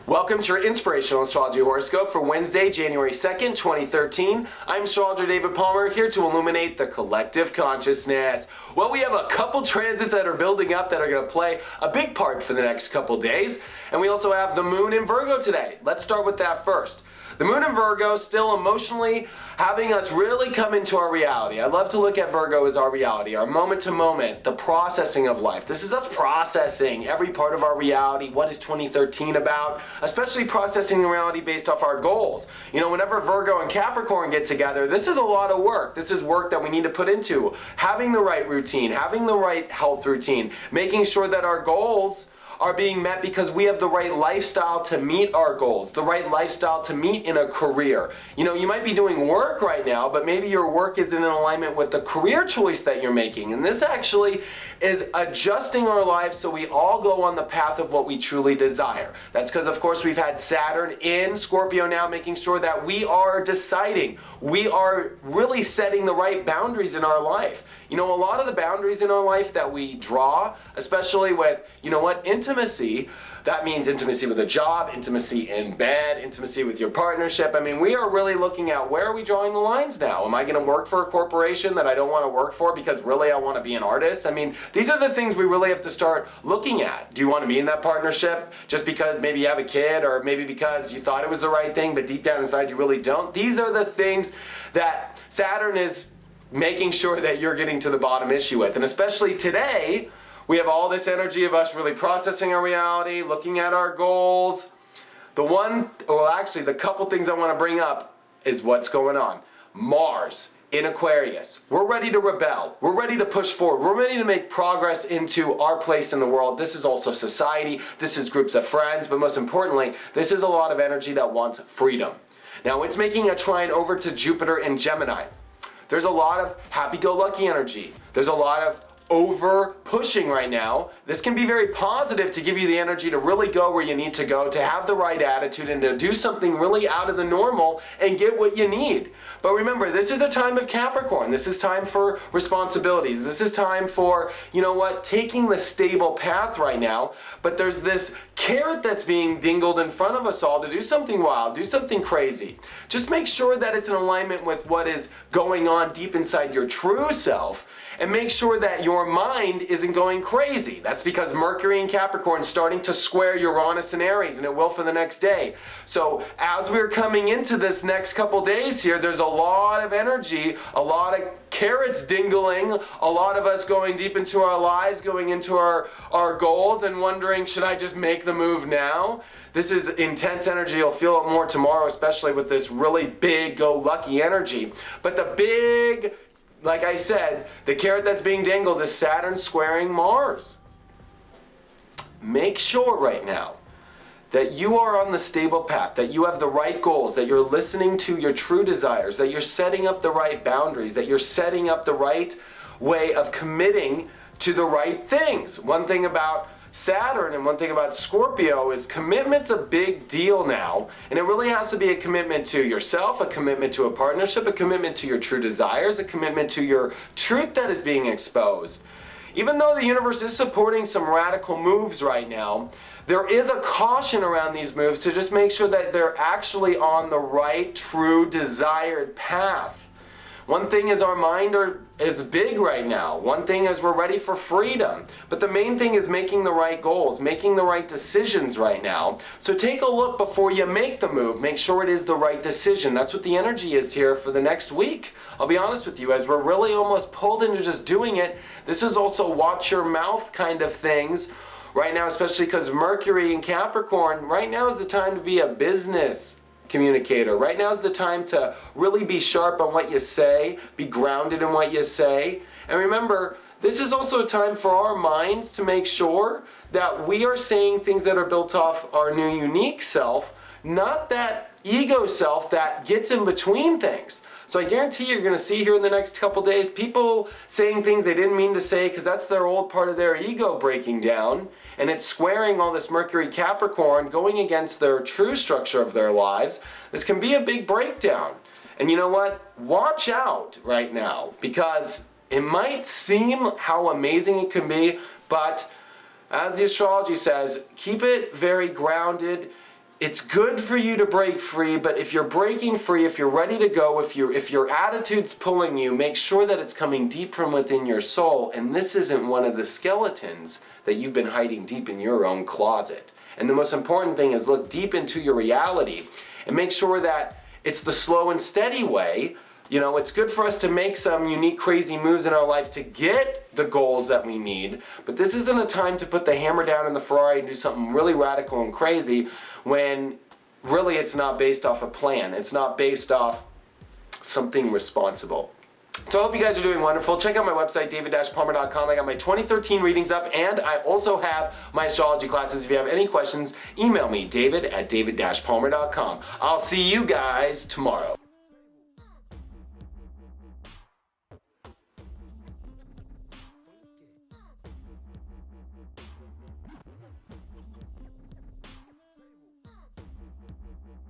Welcome to your Inspirational Astrology Horoscope for Wednesday, January 2nd, 2013. I'm Astrologer David Palmer, here to illuminate the collective consciousness. Well, we have a couple transits that are building up that are going to play a big part for the next couple days. And we also have the moon in Virgo today. Let's start with that first. The moon in Virgo still emotionally having us really come into our reality. I love to look at Virgo as our reality, our moment to moment, the processing of life. This is us processing every part of our reality. What is 2013 about? Especially processing the reality based off our goals. You know, whenever Virgo and Capricorn get together, this is a lot of work. This is work that we need to put into having the right routine, having the right health routine, making sure that our goals are being met because we have the right lifestyle to meet our goals, the right lifestyle to meet in a career. You know, you might be doing work right now, but maybe your work isn't in alignment with the career choice that you're making. And this actually is adjusting our lives so we all go on the path of what we truly desire. That's because, of course, we've had Saturn in Scorpio now, making sure that we are deciding, we are really setting the right boundaries in our life. You know, a lot of the boundaries in our life that we draw, especially with, you know what, intimacy, that means intimacy with a job, intimacy in bed, intimacy with your partnership. I mean, we are really looking at where are we drawing the lines now? Am I going to work for a corporation that I don't want to work for because really I want to be an artist? I mean, these are the things we really have to start looking at. Do you want to be in that partnership just because maybe you have a kid or maybe because you thought it was the right thing, but deep down inside you really don't? These are the things that Saturn is making sure that you're getting to the bottom issue with. And especially today, we have all this energy of us really processing our reality, looking at our goals. The couple things I want to bring up is what's going on. Mars in Aquarius. We're ready to rebel. We're ready to push forward. We're ready to make progress into our place in the world. This is also society. This is groups of friends. But most importantly, this is a lot of energy that wants freedom. Now, it's making a trine over to Jupiter in Gemini. There's a lot of happy-go-lucky energy. There's a lot of over pushing right now. This can be very positive to give you the energy to really go where you need to go, to have the right attitude and to do something really out of the normal and get what you need. But remember, this is the time of Capricorn. This is time for responsibilities. This is time for, you know what, taking the stable path right now. But there's this carrot that's being dingled in front of us all to do something wild, do something crazy. Just make sure that it's in alignment with what is going on deep inside your true self. And make sure that your mind isn't going crazy. That's because Mercury in Capricorn is starting to square Uranus and Aries, and it will for the next day. So as we're coming into this next couple days here, there's a lot of energy, a lot of carrots dingling, a lot of us going deep into our lives, going into our goals and wondering, should I just make the move now? This is intense energy. You'll feel it more tomorrow, especially with this really big go-lucky energy. But the big, like I said, the carrot that's being dangled is Saturn squaring Mars. Make sure right now that you are on the stable path, that you have the right goals, that you're listening to your true desires, that you're setting up the right boundaries, that you're setting up the right way of committing to the right things. One thing about Saturn and one thing about Scorpio is commitment's a big deal now, and it really has to be a commitment to yourself, a commitment to a partnership, a commitment to your true desires, a commitment to your truth that is being exposed. Even though the universe is supporting some radical moves right now, there is a caution around these moves to just make sure that they're actually on the right, true, desired path. One thing is our mind is big right now. One thing is we're ready for freedom. But the main thing is making the right goals, making the right decisions right now. So take a look before you make the move. Make sure it is the right decision. That's what the energy is here for the next week. I'll be honest with you, as we're really almost pulled into just doing it, this is also watch your mouth kind of things right now, especially because Mercury in Capricorn, right now is the time to be a business communicator. Right now is the time to really be sharp on what you say, be grounded in what you say. And remember, this is also a time for our minds to make sure that we are saying things that are built off our new unique self, not that ego self that gets in between things. So I guarantee you're going to see here in the next couple days people saying things they didn't mean to say because that's their old part of their ego breaking down. And it's squaring all this Mercury Capricorn going against their true structure of their lives. This can be a big breakdown. And you know what? Watch out right now, because it might seem how amazing it can be, but as the astrology says, keep it very grounded it's good for you to break free, but if you're breaking free, if you're ready to go, if your attitude's pulling you, make sure that it's coming deep from within your soul, and this isn't one of the skeletons that you've been hiding deep in your own closet. And the most important thing is look deep into your reality and make sure that it's the slow and steady way. You know, it's good for us to make some unique, crazy moves in our life to get the goals that we need, but this isn't a time to put the hammer down in the Ferrari and do something really radical and crazy when really it's not based off a plan. It's not based off something responsible. So I hope you guys are doing wonderful. Check out my website, david-palmer.com. I got my 2013 readings up, and I also have my astrology classes. If you have any questions, email me, david@david-palmer.com. I'll see you guys tomorrow.